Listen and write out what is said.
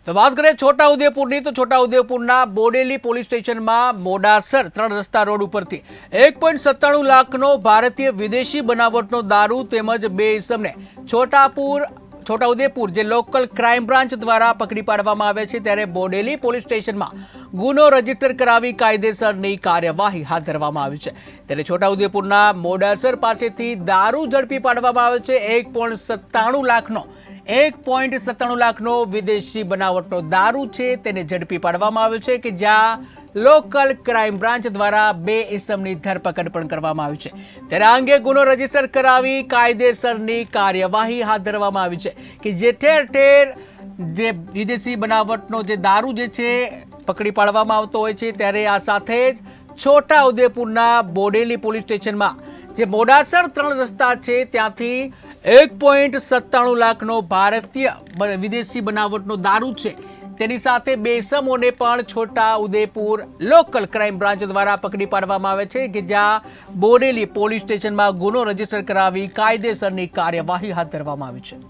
તો વાત કરીએ છોટાઉદેપુરની તો છોટાઉદેપુરના બોડેલી પોલીસ સ્ટેશનમાં મોડાસર 3 રસ્તા રોડ ઉપરથી 1.97 લાખનો ભારતીય વિદેશી બનાવટનો દારૂ તેમજ 2 ઇસમને છોટાઉદેપુર જે લોકલ ક્રાઇમ બ્રાન્ચ દ્વારા પકડી પાડવામાં આવે છે। ત્યારે બોડેલી પોલીસ સ્ટેશનમાં ગુનો રજીસ્ટર કરાવી કાયદેસરની કાર્યવાહી હાથ ધરવામાં આવી છે। ત્યારે છોટાઉદેપુરના મોડાસર પાસેથી દારૂ ઝડપી પાડવામાં આવે છે। 1.97 લાખનો વિદેશી બનાવટનો દારૂ છે તેને ઝડપી પાડવામાં આવ્યો છે કે જ્યાં લોકલ ક્રાઇમ બ્રાન્ચ દ્વારા 2 ઇસમની ધરપકડ પણ કરવામાં આવી છે। ત્યારે આ અંગે ગુનો રજીસ્ટર કરાવી કાયદેસરની કાર્યવાહી હાથ ધરવામાં આવી છે કે જે ઠેર ઠેર જે વિદેશી બનાવટનો જે દારૂ જે છે પકડી પાડવામાં આવતો હોય છે। ત્યારે આ સાથે જ છોટાઉદેપુરના બોડેલી પોલીસ સ્ટેશનમાં જે મોડાસર 3 રસ્તા છે ત્યાંથી 1.97 લાખનો ભારતીય વિદેશી બનાવટનો દારૂ છે તેની સાથે 2 ઇસમોને પણ છોટાઉદેપુર લોકલ ક્રાઇમ બ્રાન્ચ દ્વારા પકડી પાડવામાં આવે છે કે જ્યાં બોડેલી પોલીસ સ્ટેશનમાં ગુનો રજીસ્ટર કરાવી કાયદેસરની કાર્યવાહી હાથ ધરવામાં આવી છે।